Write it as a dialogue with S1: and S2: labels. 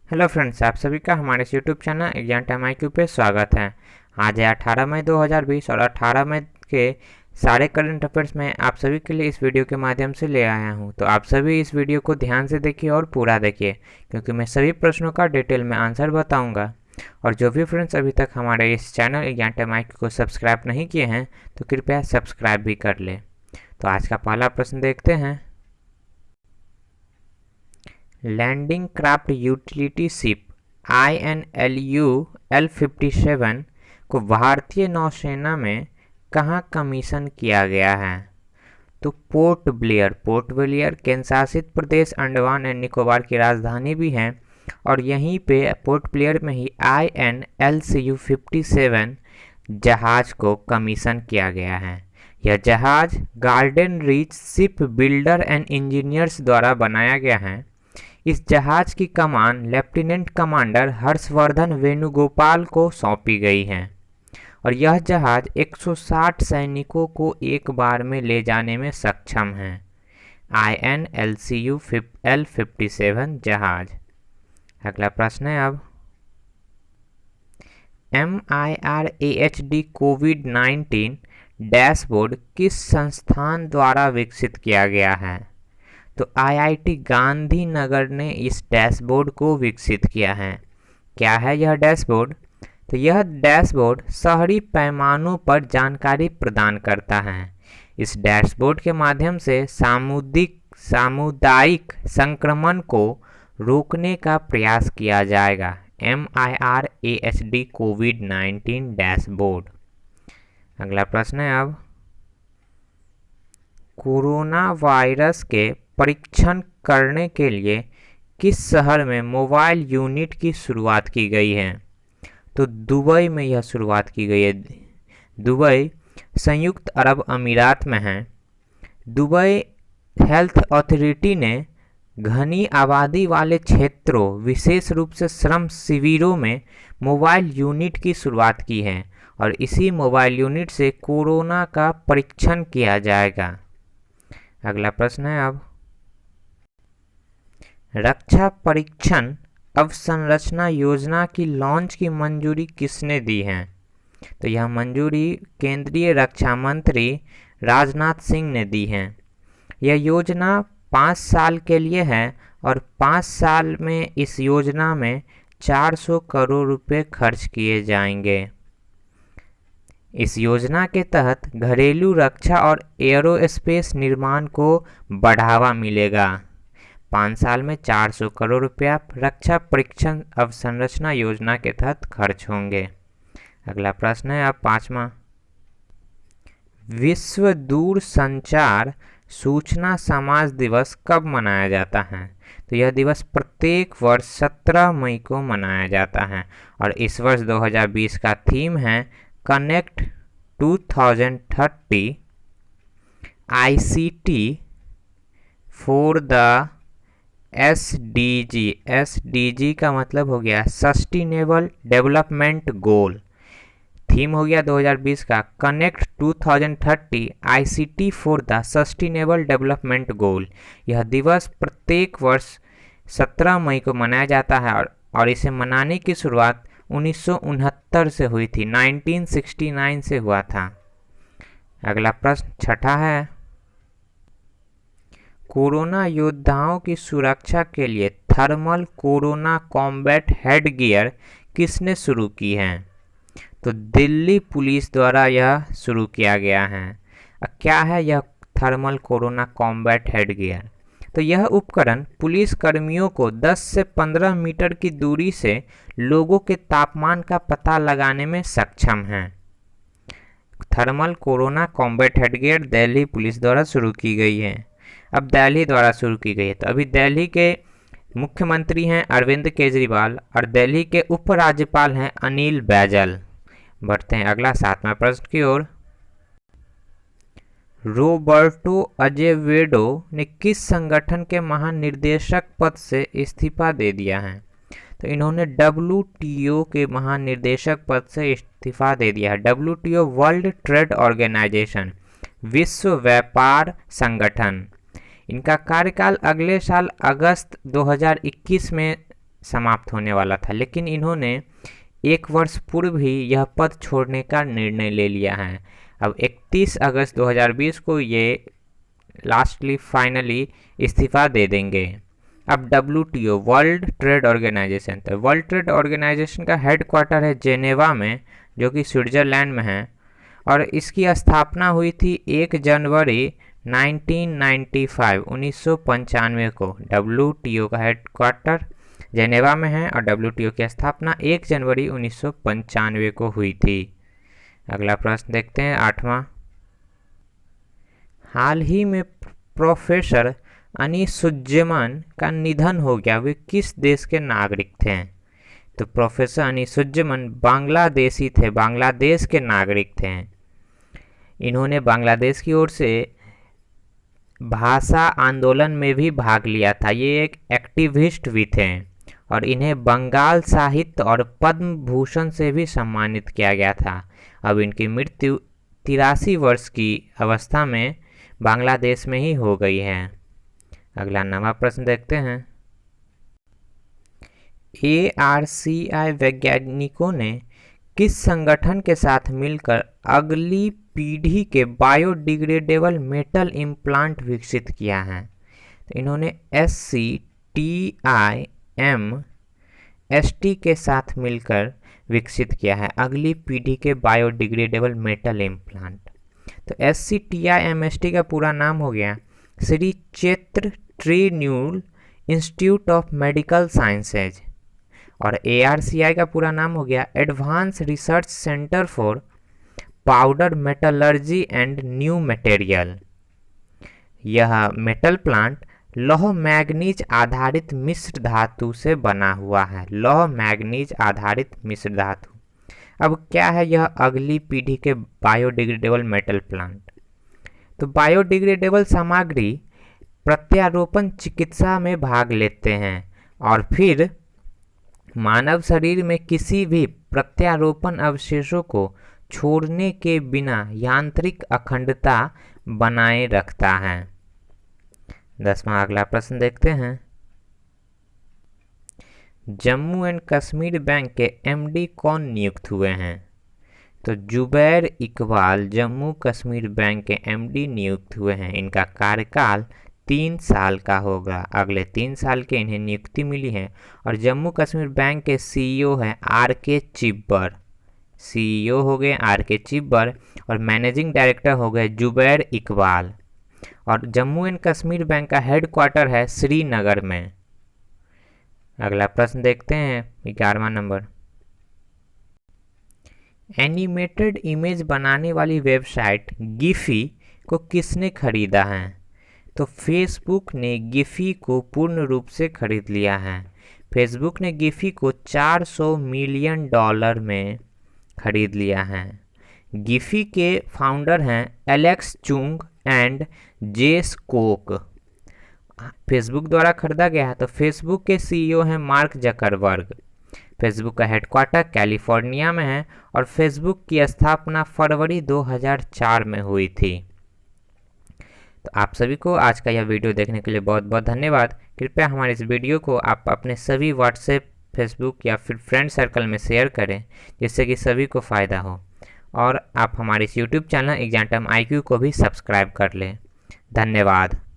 S1: Hello friends, आप सभी का हमारे YouTube channel exam time IQ पे स्वागत है। आज है 18 मई 2020 और 18 मई के सारे करंट अफेयर्स में आप सभी के लिए इस वीडियो के माध्यम से ले आया हूं। तो आप सभी इस वीडियो को ध्यान से देखिए और पूरा देखिए, क्योंकि मैं सभी प्रश्नों का डिटेल में आंसर बताऊंगा। और जो भी फ्रेंड्स अभी तक हमारे इस चैनल एग्जाम टाइम IQ को सब्सक्राइब नहीं किए हैं तो कृपया सब्सक्राइब भी कर ले। तो आज का पहला प्रश्न देखते हैं। Landing craft utility ship INLU L57 को भारतीय नौसेना में कहाँ कमीशन किया गया है? तो पोर्ट ब्लेयर केंद्र शासित प्रदेश अंडमान एंड निकोबार की राजधानी भी है, और यहीं पे पोर्ट ब्लेयर में ही INLCU 57 जहाज को कमीशन किया गया है। यह जहाज garden reach ship builder and engineers द्वारा बनाया गया है। इस जहाज की कमान लेफ्टिनेंट कमांडर हर्षवर्धन वेणुगोपाल को सौंपी गई है, और यह जहाज 160 सैनिकों को एक बार में ले जाने में सक्षम है। INLCU L57 जहाज। अगला प्रश्न है अब, MIRAHD कोविड-19 डैशबोर्ड किस संस्थान द्वारा विकसित किया गया है? तो IIT गांधीनगर ने इस डैशबोर्ड को विकसित किया है। क्या है यह डैशबोर्ड? तो यह डैशबोर्ड शहरी पैमानों पर जानकारी प्रदान करता है। इस डैशबोर्ड के माध्यम से सामुदायिक संक्रमण को रोकने का प्रयास किया जाएगा। MIRAHD कोविड-19 डैशबोर्ड। अगला प्रश्न है अब, कोरोना वायरस के परीक्षण करने के लिए किस शहर में मोबाइल यूनिट की शुरुआत की गई है? तो दुबई में यह शुरुआत की गई है। दुबई संयुक्त अरब अमीरात में है। दुबई हेल्थ अथॉरिटी ने घनी आबादी वाले क्षेत्रों, विशेष रूप से श्रम शिविरों में मोबाइल यूनिट की शुरुआत की है, और इसी मोबाइल यूनिट से कोरोना का परीक्षण किया जाएगा। अगला प्रश्न है अब, रक्षा परीक्षण अवसंरचना योजना की लॉन्च की मंजूरी किसने दी है? तो यह मंजूरी केंद्रीय रक्षा मंत्री राजनाथ सिंह ने दी है। यह योजना 5 साल के लिए है, और 5 साल में इस योजना में 400 करोड़ रुपए खर्च किए जाएंगे। इस योजना के तहत घरेलू रक्षा और एयरोस्पेस निर्माण को बढ़ावा मिलेगा। 5 साल में 400 करोड़ रुपया रक्षा परीक्षण अवसंरचना योजना के तहत खर्च होंगे। अगला प्रश्न है अब 5वां, विश्व दूरसंचार सूचना समाज दिवस कब मनाया जाता है? तो यह दिवस प्रत्येक वर्ष 17 मई को मनाया जाता है, और इस वर्ष 2020 का थीम है connect 2030 ICT for the SDG का मतलब हो गया सस्टेनेबल डेवलपमेंट गोल। थीम हो गया 2020 का connect 2030 ICT for the sustainable development goal. यह दिवस प्रत्येक वर्ष 17 मई को मनाया जाता है, और इसे मनाने की शुरुआत 1969 से हुई थी। 1969 से हुआ था। अगला प्रश्न 6 है, कोरोना योद्धाओं की सुरक्षा के लिए थर्मल कोरोना कॉम्बैट हेडगियर किसने शुरू की है? तो दिल्ली पुलिस द्वारा यह शुरू किया गया है। क्या है यह थर्मल कोरोना कॉम्बैट हेडगियर? तो यह उपकरण पुलिस कर्मियों को 10 से 15 मीटर की दूरी से लोगों के तापमान का पता लगाने में सक्षम है। Thermal corona combat headgear Delhi police द्वारा शुरू की गई है। अब दिल्ली द्वारा शुरू की गई है, तो अभी दिल्ली के मुख्यमंत्री हैं अरविंद केजरीवाल, और दिल्ली के उपराज्यपाल हैं अनिल बैजल। बढ़ते हैं अगला 7वां प्रश्न की ओर। रोबर्टो अजेवेडो ने किस संगठन के महानिर्देशक पद से इस्तीफा दे दिया है? तो इन्होंने WTO के महानिर्देशक पद से इस्तीफा दे दिया है। WTO वर्ल्ड ट्रेड ऑर्गेनाइजेशन, विश्व व्यापार संगठन। इनका कार्यकाल अगले साल अगस्त 2021 में समाप्त होने वाला था, लेकिन इन्होंने 1 वर्ष पूर्व ही यह पद छोड़ने का निर्णय ले लिया है। अब 31 अगस्त 2020 को ये लास्टली फाइनली इस्तीफा दे देंगे। अब WTO वर्ल्ड ट्रेड ऑर्गेनाइजेशन, तो वर्ल्ड ट्रेड ऑर्गेनाइजेशन का हेडक्वार्टर है जेनेवा में, जो कि स्विट्जरलैंड में है, और इसकी स्थापना हुई थी 1 जनवरी 1995 को। WTO का हेडक्वार्टर जेनेवा में है और WTO की स्थापना 1 जनवरी 1995 को हुई थी। अगला प्रश्न देखते हैं 8वां। हाल ही में प्रोफेसर अनीसुज्जमान का निधन हो गया, वे किस देश के नागरिक थे? तो प्रोफेसर अनीसुज्जमान बांग्लादेशी थे, बांग्लादेश के नागरिक थे। इन्होंने बांग्लादेश की ओर से भाषा आंदोलन में भी भाग लिया था। ये एक एक्टिविस्ट भी थे और इन्हें बंगाल साहित्य और पद्म भूषण से भी सम्मानित किया गया था। अब इनकी मृत्यु 83 वर्ष की अवस्था में बांग्लादेश में ही हो गई है। अगला 9वां प्रश्न देखते हैं। ARCI वैज्ञानिकों ने किस संगठन के साथ मिलकर अगली पीढ़ी के बायोडिग्रेडेबल मेटल इम्प्लांट विकसित किया है? तो इन्होंने SCTIMST के साथ मिलकर विकसित किया है अगली पीढ़ी के बायोडिग्रेडेबल मेटल इम्प्लांट। तो SCTIMST का पूरा नाम हो गया श्री क्षेत्र ट्रिन्यूल इंस्टीट्यूट ऑफ मेडिकल साइंसेज, और ARCI का पूरा नाम हो गया advance research centre for powder metallurgy and new material. यह मेटल प्लांट लौह मैग्नीज आधारित मिश्र धातु से बना हुआ है, लौह मैग्नीज आधारित मिश्र धातु। अब क्या है यह अगली पीढ़ी के बायोडिग्रेडेबल मेटल प्लांट? तो बायोडिग्रेडेबल सामग्री प्रत्यारोपण चिकित्सा में भाग लेते हैं और फिर मानव शरीर में किसी भी प्रत्यारोपण अवशेषों को छोड़ने के बिना यांत्रिक अखंडता बनाए रखता है। 10वां अगला प्रश्न देखते हैं। जम्मू एंड कश्मीर बैंक के MD कौन नियुक्त हुए हैं? तो जुबैर इकबाल जम्मू कश्मीर बैंक के MD नियुक्त हुए हैं। इनका कार्यकाल 3 साल का होगा, अगले 3 साल के इन्हें नियुक्ति मिली है। और जम्मू कश्मीर बैंक के CEO हैं RK चिब्बर, CEO हो गए RK चिब्बर, और मैनेजिंग डायरेक्टर हो गए जुबैर इकबाल। और जम्मू एंड कश्मीर बैंक का हेडक्वार्टर है श्रीनगर में। अगला प्रश्न देखते हैं 11वां नंबर। एनिमेटेड इमेज बनाने वाली वेबसाइट गिफी को किसने खरीदा है? तो फेसबुक ने गिफी को पूर्ण रूप से खरीद लिया है। फेसबुक ने गिफी को $400 मिलियन में खरीद लिया है। गिफी के फाउंडर हैं एलेक्स चुंग एंड जेस कोक। फेसबुक द्वारा खरीदा गया है। तो फेसबुक के CEO हैं मार्क जकरबर्ग। फेसबुक का हेडक्वार्टर कैलिफोर्निया में है और फेसबुक की स्थापना फरवरी 2004 में हुई थी। तो आप सभी को आज का यह वीडियो देखने के लिए बहुत बहुत धन्यवाद। कृपया हमारे इस वीडियो को आप अपने सभी व्हाट्सएप, फेसबुक या फिर फ्रेंड सर्कल में शेयर करें, जिससे कि सभी को फ़ायदा हो। और आप हमारे इस YouTube channel exam time IQ को भी सब्सक्राइब कर लें। धन्यवाद।